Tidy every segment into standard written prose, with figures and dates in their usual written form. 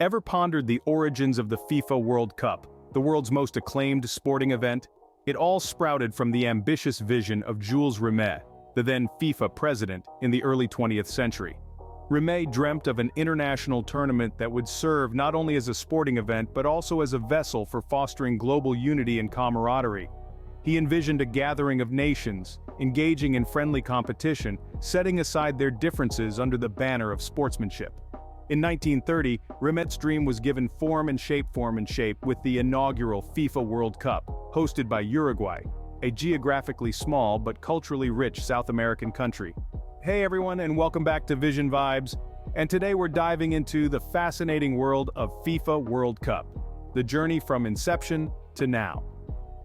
Ever pondered the origins of the FIFA World Cup, the world's most acclaimed sporting event? It all sprouted from the ambitious vision of Jules Rimet, the then FIFA president, in the early 20th century. Rimet dreamt of an international tournament that would serve not only as a sporting event but also as a vessel for fostering global unity and camaraderie. He envisioned a gathering of nations, engaging in friendly competition, setting aside their differences under the banner of sportsmanship. In 1930, Rimet's dream was given form and shape with the inaugural FIFA World Cup, hosted by Uruguay, a geographically small but culturally rich South American country. Hey everyone, and welcome back to Vision Vibes, and today we're diving into the fascinating world of FIFA World Cup, the journey from inception to now.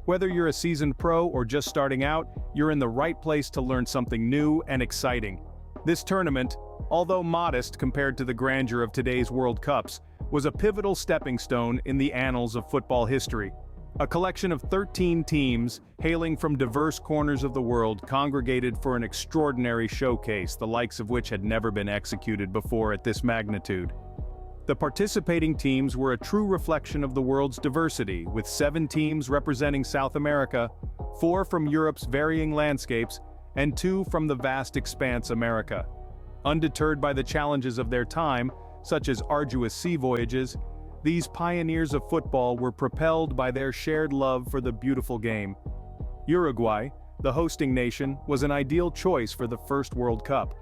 Whether you're a seasoned pro or just starting out, you're in the right place to learn something new and exciting. This tournament, although modest compared to the grandeur of today's World Cups, was a pivotal stepping stone in the annals of football history. A collection of 13 teams, hailing from diverse corners of the world, congregated for an extraordinary showcase, the likes of which had never been executed before at this magnitude. The participating teams were a true reflection of the world's diversity, with 7 teams representing South America, 4 from Europe's varying landscapes, and 2 from the vast expanse America. Undeterred by the challenges of their time, such as arduous sea voyages, these pioneers of football were propelled by their shared love for the beautiful game. Uruguay, the hosting nation, was an ideal choice for the first World Cup.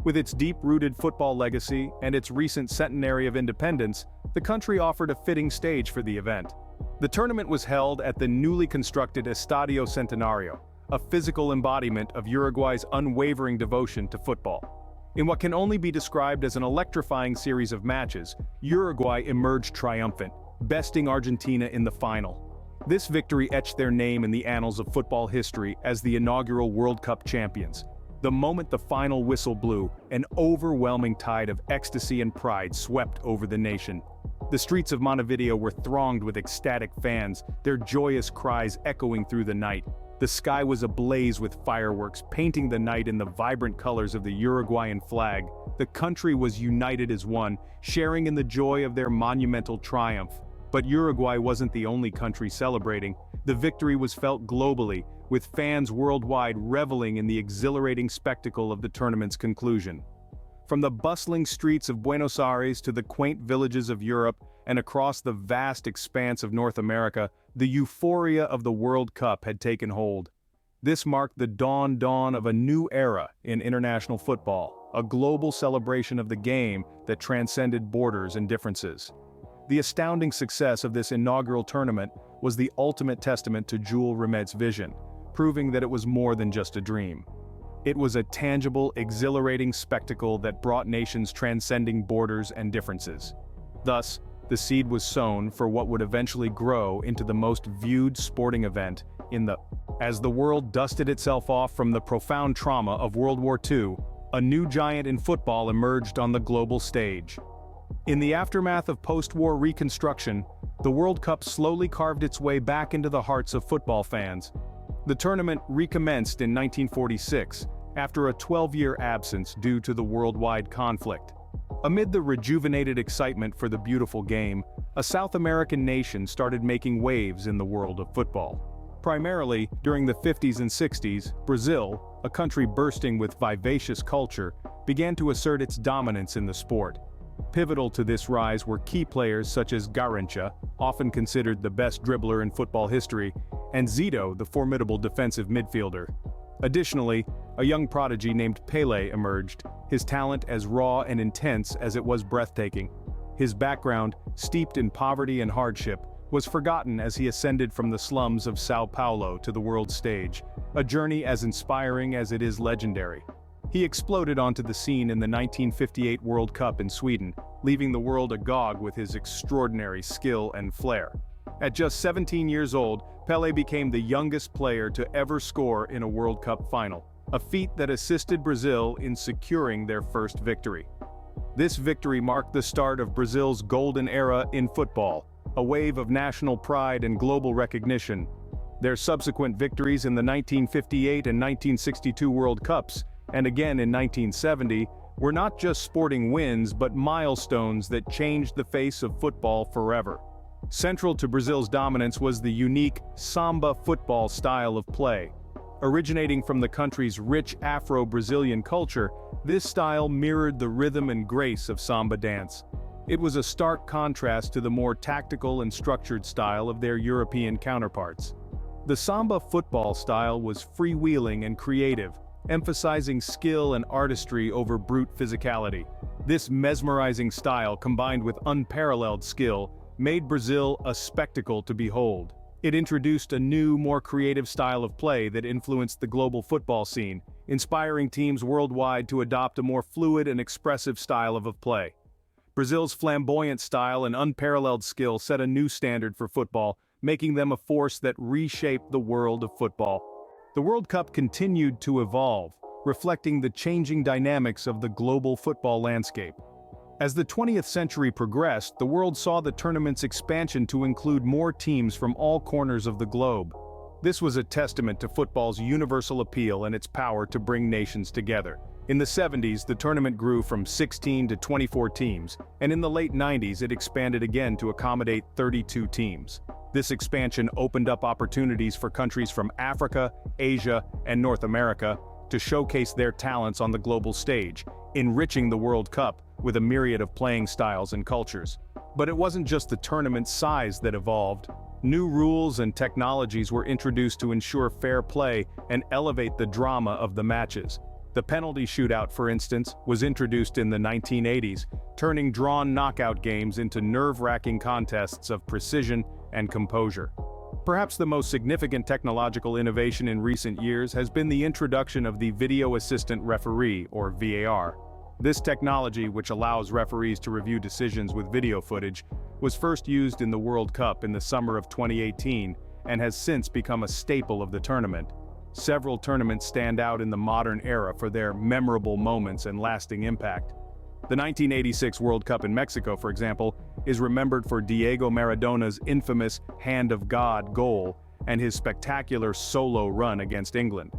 With its deep-rooted football legacy and its recent centenary of independence, the country offered a fitting stage for the event. The tournament was held at the newly constructed Estadio Centenario, a physical embodiment of Uruguay's unwavering devotion to football. In what can only be described as an electrifying series of matches, Uruguay emerged triumphant, besting Argentina in the final. This victory etched their name in the annals of football history as the inaugural World Cup champions. The moment the final whistle blew, an overwhelming tide of ecstasy and pride swept over the nation. The streets of Montevideo were thronged with ecstatic fans, their joyous cries echoing through the night. The sky was ablaze with fireworks, painting the night in the vibrant colors of the Uruguayan flag. The country was united as one, sharing in the joy of their monumental triumph. But Uruguay wasn't the only country celebrating. The victory was felt globally, with fans worldwide reveling in the exhilarating spectacle of the tournament's conclusion. From the bustling streets of Buenos Aires to the quaint villages of Europe and across the vast expanse of North America, the euphoria of the World Cup had taken hold. This marked the dawn of a new era in international football, a global celebration of the game that transcended borders and differences. The astounding success of this inaugural tournament was the ultimate testament to Jules Rimet's vision, proving that it was more than just a dream. It was a tangible, exhilarating spectacle that brought nations transcending borders and differences. Thus, the seed was sown for what would eventually grow into the most viewed sporting event in the... As the world dusted itself off from the profound trauma of World War II, a new giant in football emerged on the global stage. In the aftermath of post-war reconstruction, the World Cup slowly carved its way back into the hearts of football fans. The tournament recommenced in 1946, after a 12-year absence due to the worldwide conflict. Amid the rejuvenated excitement for the beautiful game, a South American nation started making waves in the world of football. Primarily, during the 50s and 60s, Brazil, a country bursting with vivacious culture, began to assert its dominance in the sport. Pivotal to this rise were key players such as Garrincha, often considered the best dribbler in football history, and Zito, the formidable defensive midfielder. Additionally, a young prodigy named Pelé emerged, his talent as raw and intense as it was breathtaking. His background, steeped in poverty and hardship, was forgotten as he ascended from the slums of Sao Paulo to the world stage, a journey as inspiring as it is legendary. He exploded onto the scene in the 1958 World Cup in Sweden, leaving the world agog with his extraordinary skill and flair. At just 17 years old, Pelé became the youngest player to ever score in a World Cup final, a feat that assisted Brazil in securing their first victory. This victory marked the start of Brazil's golden era in football, a wave of national pride and global recognition. Their subsequent victories in the 1958 and 1962 World Cups, and again in 1970, were not just sporting wins but milestones that changed the face of football forever. Central to Brazil's dominance was the unique samba football style of play. Originating from the country's rich Afro-Brazilian culture, this style mirrored the rhythm and grace of samba dance. It was a stark contrast to the more tactical and structured style of their European counterparts. The samba football style was freewheeling and creative, emphasizing skill and artistry over brute physicality. This mesmerizing style, combined with unparalleled skill, made Brazil a spectacle to behold. It introduced a new, more creative style of play that influenced the global football scene, inspiring teams worldwide to adopt a more fluid and expressive style of play. Brazil's flamboyant style and unparalleled skill set a new standard for football, making them a force that reshaped the world of football. The World Cup continued to evolve, reflecting the changing dynamics of the global football landscape. As the 20th century progressed, the world saw the tournament's expansion to include more teams from all corners of the globe. This was a testament to football's universal appeal and its power to bring nations together. In the 70s, the tournament grew from 16 to 24 teams, and in the late 90s it expanded again to accommodate 32 teams. This expansion opened up opportunities for countries from Africa, Asia, and North America to showcase their talents on the global stage, enriching the World Cup with a myriad of playing styles and cultures. But it wasn't just the tournament's size that evolved. New rules and technologies were introduced to ensure fair play and elevate the drama of the matches. The penalty shootout, for instance, was introduced in the 1980s, turning drawn knockout games into nerve-wracking contests of precision and composure. Perhaps the most significant technological innovation in recent years has been the introduction of the Video Assistant Referee, or VAR. This technology, which allows referees to review decisions with video footage, was first used in the World Cup in the summer of 2018 and has since become a staple of the tournament. Several tournaments stand out in the modern era for their memorable moments and lasting impact. The 1986 World Cup in Mexico, for example, is remembered for Diego Maradona's infamous Hand of God goal and his spectacular solo run against England.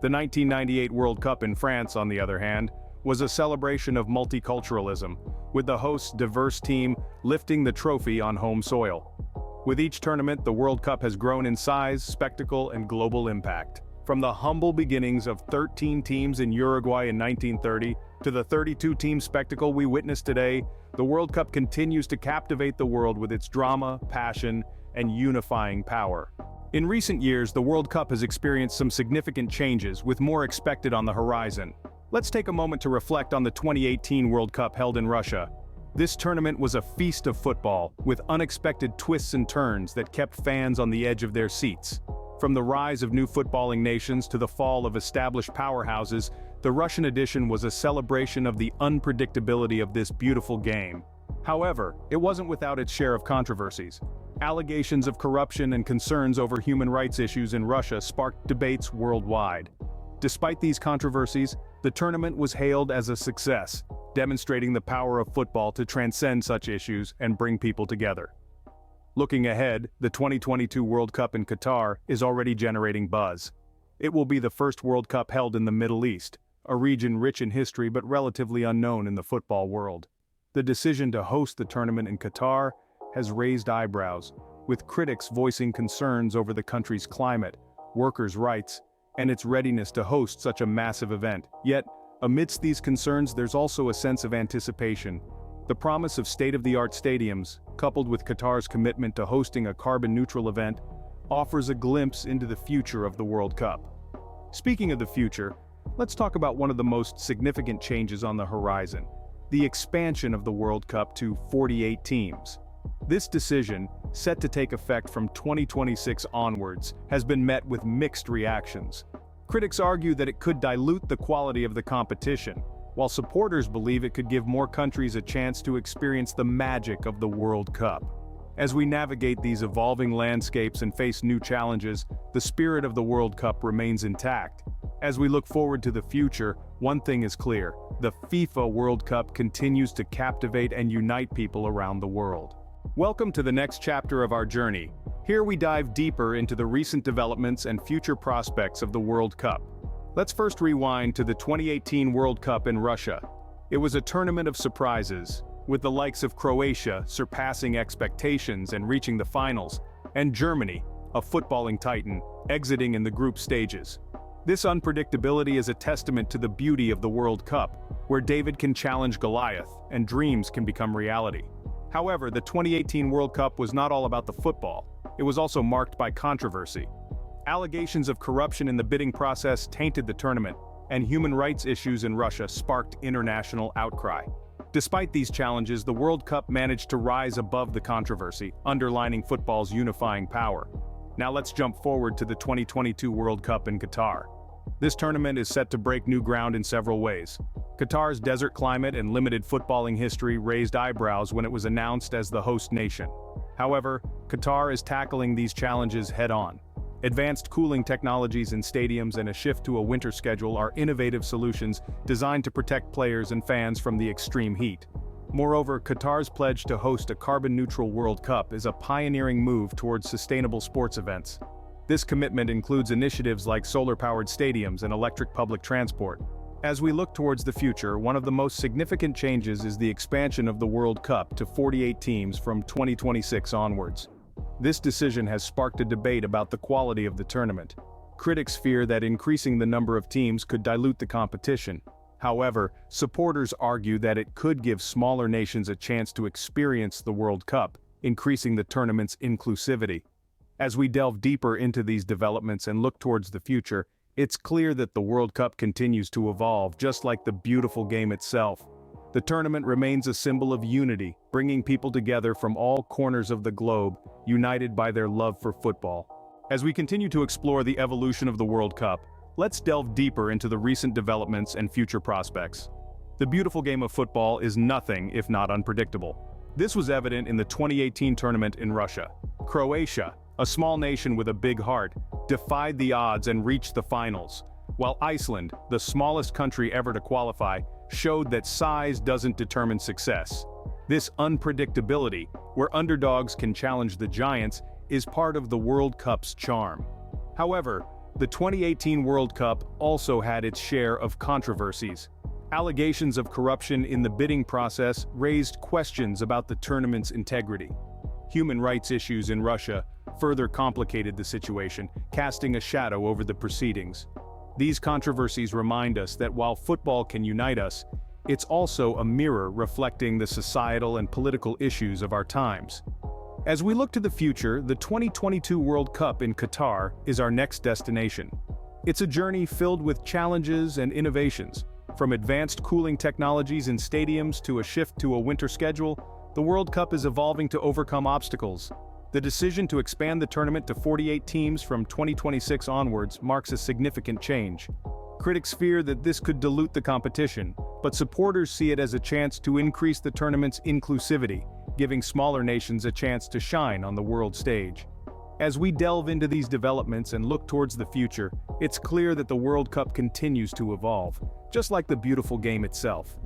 The 1998 World Cup in France, on the other hand, was a celebration of multiculturalism, with the host's diverse team lifting the trophy on home soil. With each tournament, the World Cup has grown in size, spectacle, and global impact. From the humble beginnings of 13 teams in Uruguay in 1930 to the 32-team spectacle we witness today, the World Cup continues to captivate the world with its drama, passion, and unifying power. In recent years, the World Cup has experienced some significant changes, with more expected on the horizon. Let's take a moment to reflect on the 2018 World Cup held in Russia. This tournament was a feast of football, with unexpected twists and turns that kept fans on the edge of their seats. From the rise of new footballing nations to the fall of established powerhouses, the Russian edition was a celebration of the unpredictability of this beautiful game. However, it wasn't without its share of controversies. Allegations of corruption and concerns over human rights issues in Russia sparked debates worldwide. Despite these controversies, the tournament was hailed as a success, demonstrating the power of football to transcend such issues and bring people together. Looking ahead, the 2022 World Cup in Qatar is already generating buzz. It will be the first World Cup held in the Middle East, a region rich in history but relatively unknown in the football world. The decision to host the tournament in Qatar has raised eyebrows, with critics voicing concerns over the country's climate, workers' rights, and its readiness to host such a massive event. Yet, amidst these concerns, there's also a sense of anticipation. The promise of state-of-the-art stadiums, coupled with Qatar's commitment to hosting a carbon-neutral event, offers a glimpse into the future of the World Cup. Speaking of the future, let's talk about one of the most significant changes on the horizon: the expansion of the World Cup to 48 teams. This decision, set to take effect from 2026 onwards, has been met with mixed reactions. Critics argue that it could dilute the quality of the competition, while supporters believe it could give more countries a chance to experience the magic of the World Cup. As we navigate these evolving landscapes and face new challenges, the spirit of the World Cup remains intact. As we look forward to the future, one thing is clear: the FIFA World Cup continues to captivate and unite people around the world. Welcome to the next chapter of our journey. Here we dive deeper into the recent developments and future prospects of the World Cup. Let's first rewind to the 2018 World Cup in Russia. It was a tournament of surprises, with the likes of Croatia surpassing expectations and reaching the finals, and Germany, a footballing titan, exiting in the group stages. This unpredictability is a testament to the beauty of the World Cup, where David can challenge Goliath and dreams can become reality. However, the 2018 World Cup was not all about the football. It was also marked by controversy. Allegations of corruption in the bidding process tainted the tournament, and human rights issues in Russia sparked international outcry. Despite these challenges, the World Cup managed to rise above the controversy, underlining football's unifying power. Now let's jump forward to the 2022 World Cup in Qatar. This tournament is set to break new ground in several ways. Qatar's desert climate and limited footballing history raised eyebrows when it was announced as the host nation. However, Qatar is tackling these challenges head-on. Advanced cooling technologies in stadiums and a shift to a winter schedule are innovative solutions designed to protect players and fans from the extreme heat. Moreover, Qatar's pledge to host a carbon-neutral World Cup is a pioneering move towards sustainable sports events. This commitment includes initiatives like solar-powered stadiums and electric public transport. As we look towards the future, one of the most significant changes is the expansion of the World Cup to 48 teams from 2026 onwards. This decision has sparked a debate about the quality of the tournament. Critics fear that increasing the number of teams could dilute the competition. However, supporters argue that it could give smaller nations a chance to experience the World Cup, increasing the tournament's inclusivity. As we delve deeper into these developments and look towards the future, it's clear that the World Cup continues to evolve, just like the beautiful game itself. The tournament remains a symbol of unity, bringing people together from all corners of the globe, united by their love for football. As we continue to explore the evolution of the World Cup, let's delve deeper into the recent developments and future prospects. The beautiful game of football is nothing if not unpredictable. This was evident in the 2018 tournament in Russia. Croatia, a small nation with a big heart, defied the odds and reached the finals, while Iceland, the smallest country ever to qualify, showed that size doesn't determine success. This unpredictability, where underdogs can challenge the giants, is part of the World Cup's charm. However, the 2018 World Cup also had its share of controversies. Allegations of corruption in the bidding process raised questions about the tournament's integrity. Human rights issues in Russia further complicated the situation, casting a shadow over the proceedings. These controversies remind us that while football can unite us, it's also a mirror reflecting the societal and political issues of our times. As we look to the future, the 2022 World Cup in Qatar is our next destination. It's a journey filled with challenges and innovations. From advanced cooling technologies in stadiums to a shift to a winter schedule, the World Cup is evolving to overcome obstacles. The decision to expand the tournament to 48 teams from 2026 onwards marks a significant change. Critics fear that this could dilute the competition, but supporters see it as a chance to increase the tournament's inclusivity, giving smaller nations a chance to shine on the world stage. As we delve into these developments and look towards the future, it's clear that the World Cup continues to evolve, just like the beautiful game itself.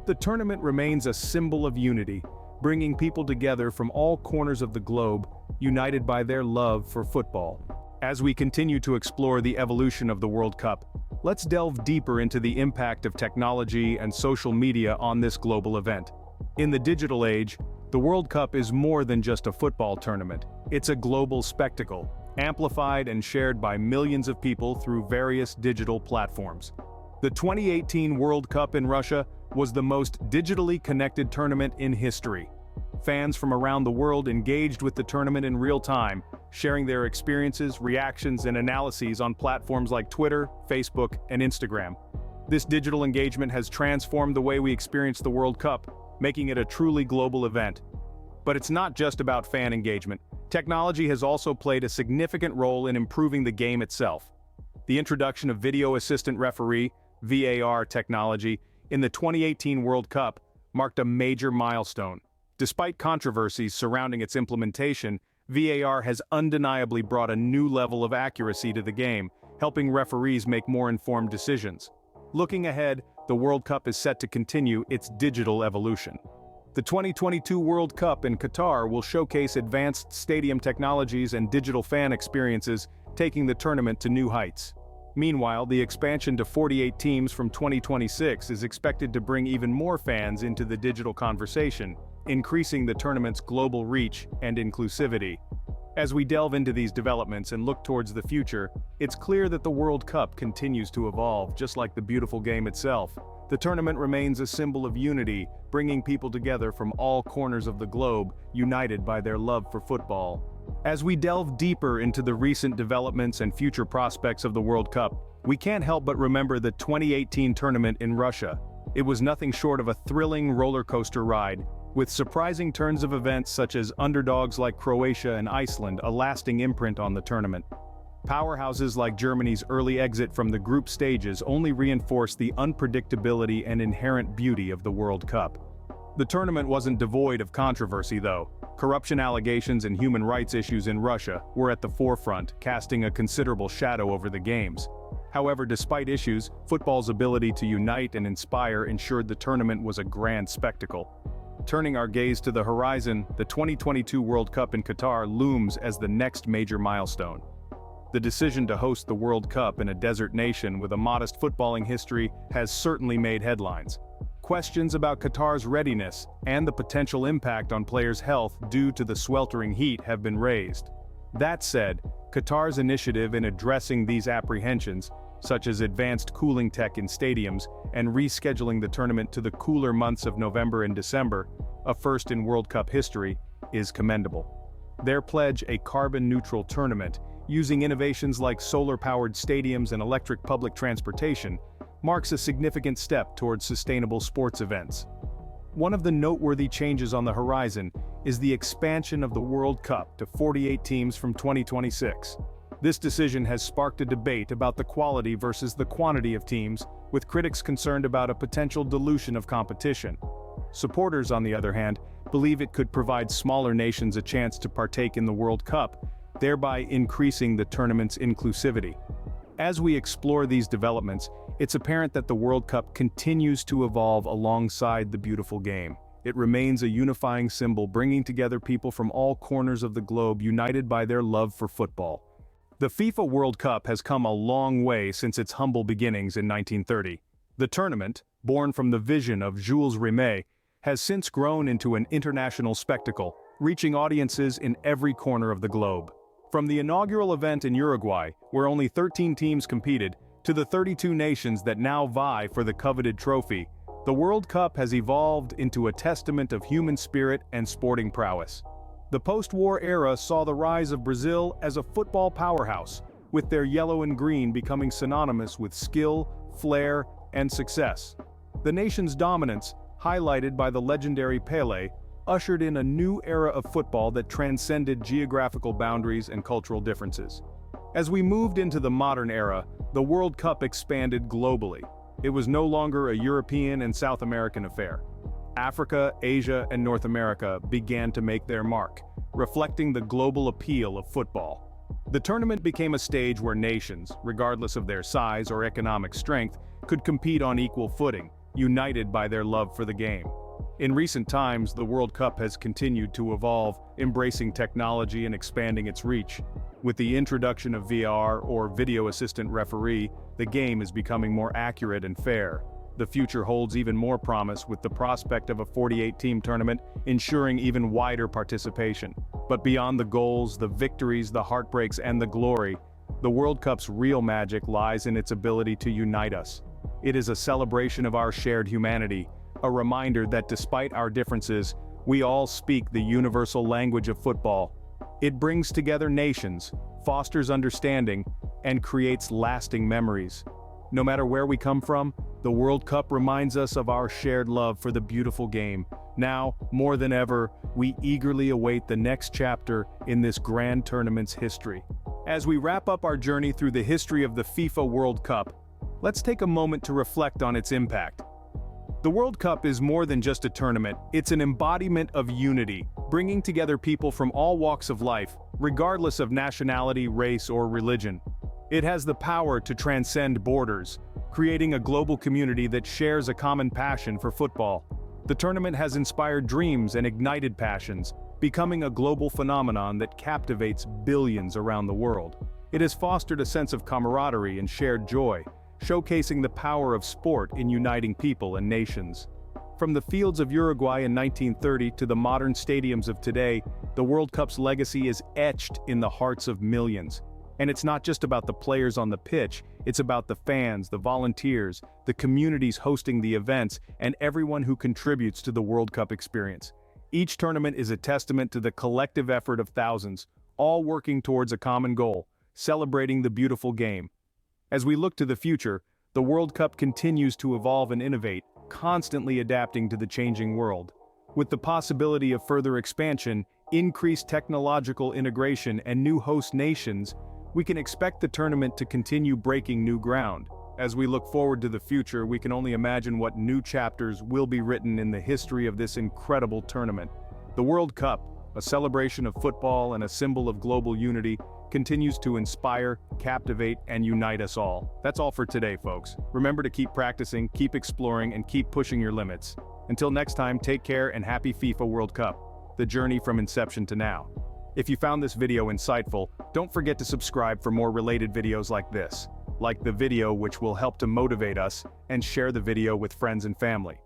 The tournament remains a symbol of unity, bringing people together from all corners of the globe, united by their love for football. As we continue to explore the evolution of the World Cup, let's delve deeper into the impact of technology and social media on this global event. In the digital age, the World Cup is more than just a football tournament. It's a global spectacle, amplified and shared by millions of people through various digital platforms. The 2018 World Cup in Russia was the most digitally connected tournament in history. Fans from around the world engaged with the tournament in real time, sharing their experiences, reactions, and analyses on platforms like Twitter, Facebook, and Instagram. This digital engagement has transformed the way we experience the World Cup, making it a truly global event. But it's not just about fan engagement. Technology has also played a significant role in improving the game itself. The introduction of video assistant referee, VAR technology, in the 2018 World Cup marked a major milestone. Despite controversies surrounding its implementation, VAR has undeniably brought a new level of accuracy to the game, helping referees make more informed decisions. Looking ahead, the World Cup is set to continue its digital evolution. The 2022 World Cup in Qatar will showcase advanced stadium technologies and digital fan experiences, taking the tournament to new heights. Meanwhile, the expansion to 48 teams from 2026 is expected to bring even more fans into the digital conversation, increasing the tournament's global reach and inclusivity. As we delve into these developments and look towards the future, it's clear that the World Cup continues to evolve, just like the beautiful game itself. The tournament remains a symbol of unity, bringing people together from all corners of the globe, united by their love for football. As we delve deeper into the recent developments and future prospects of the World Cup, we can't help but remember the 2018 tournament in Russia. It was nothing short of a thrilling roller coaster ride, with surprising turns of events such as underdogs like Croatia and Iceland a lasting imprint on the tournament. Powerhouses like Germany's early exit from the group stages only reinforced the unpredictability and inherent beauty of the World Cup. The tournament wasn't devoid of controversy though. Corruption allegations and human rights issues in Russia were at the forefront, casting a considerable shadow over the games. However, despite issues, football's ability to unite and inspire ensured the tournament was a grand spectacle. Turning our gaze to the horizon, the 2022 World Cup in Qatar looms as the next major milestone. The decision to host the World Cup in a desert nation with a modest footballing history has certainly made headlines. Questions about Qatar's readiness and the potential impact on players' health due to the sweltering heat have been raised. That said, Qatar's initiative in addressing these apprehensions, such as advanced cooling tech in stadiums and rescheduling the tournament to the cooler months of November and December, a first in World Cup history, is commendable. Their pledge, a carbon-neutral tournament, using innovations like solar-powered stadiums and electric public transportation, marks a significant step towards sustainable sports events. One of the noteworthy changes on the horizon is the expansion of the World Cup to 48 teams from 2026. This decision has sparked a debate about the quality versus the quantity of teams, with critics concerned about a potential dilution of competition. Supporters, on the other hand, believe it could provide smaller nations a chance to partake in the World Cup, thereby increasing the tournament's inclusivity. As we explore these developments, it's apparent that the World Cup continues to evolve alongside the beautiful game. It remains a unifying symbol bringing together people from all corners of the globe united by their love for football. The FIFA World Cup has come a long way since its humble beginnings in 1930. The tournament, born from the vision of Jules Rimet, has since grown into an international spectacle, reaching audiences in every corner of the globe. From the inaugural event in Uruguay, where only 13 teams competed, to the 32 nations that now vie for the coveted trophy, the World Cup has evolved into a testament of human spirit and sporting prowess. The post-war era saw the rise of Brazil as a football powerhouse, with their yellow and green becoming synonymous with skill, flair, and success. The nation's dominance, highlighted by the legendary Pelé, ushered in a new era of football that transcended geographical boundaries and cultural differences. As we moved into the modern era, the World Cup expanded globally. It was no longer a European and South American affair. Africa, Asia, and North America began to make their mark, reflecting the global appeal of football. The tournament became a stage where nations, regardless of their size or economic strength, could compete on equal footing, united by their love for the game. In recent times, the World Cup has continued to evolve, embracing technology and expanding its reach. With the introduction of VR, or video assistant referee, the game is becoming more accurate and fair. The future holds even more promise with the prospect of a 48-team tournament, ensuring even wider participation. But beyond the goals, the victories, the heartbreaks, and the glory, the World Cup's real magic lies in its ability to unite us. It is a celebration of our shared humanity, a reminder that despite our differences, we all speak the universal language of football. It brings together nations, fosters understanding, and creates lasting memories. No matter where we come from, the World Cup reminds us of our shared love for the beautiful game. Now, more than ever, we eagerly await the next chapter in this grand tournament's history. As we wrap up our journey through the history of the FIFA World Cup, let's take a moment to reflect on its impact. The World Cup is more than just a tournament, it's an embodiment of unity, bringing together people from all walks of life, regardless of nationality, race, or religion. It has the power to transcend borders, creating a global community that shares a common passion for football. The tournament has inspired dreams and ignited passions, becoming a global phenomenon that captivates billions around the world. It has fostered a sense of camaraderie and shared joy, showcasing the power of sport in uniting people and nations. From the fields of Uruguay in 1930 to the modern stadiums of today, the World Cup's legacy is etched in the hearts of millions. And it's not just about the players on the pitch, it's about the fans, the volunteers, the communities hosting the events, and everyone who contributes to the World Cup experience. Each tournament is a testament to the collective effort of thousands, all working towards a common goal: celebrating the beautiful game. As we look to the future, the World Cup continues to evolve and innovate, constantly adapting to the changing world. With the possibility of further expansion, increased technological integration, and new host nations, we can expect the tournament to continue breaking new ground. As we look forward to the future, we can only imagine what new chapters will be written in the history of this incredible tournament. The World Cup, a celebration of football and a symbol of global unity, continues to inspire, captivate, and unite us all. That's all for today, folks. Remember to keep practicing, keep exploring, and keep pushing your limits. Until next time, take care and happy FIFA World Cup, the journey from inception to now. If you found this video insightful, don't forget to subscribe for more related videos like this. Like the video, which will help to motivate us, and share the video with friends and family.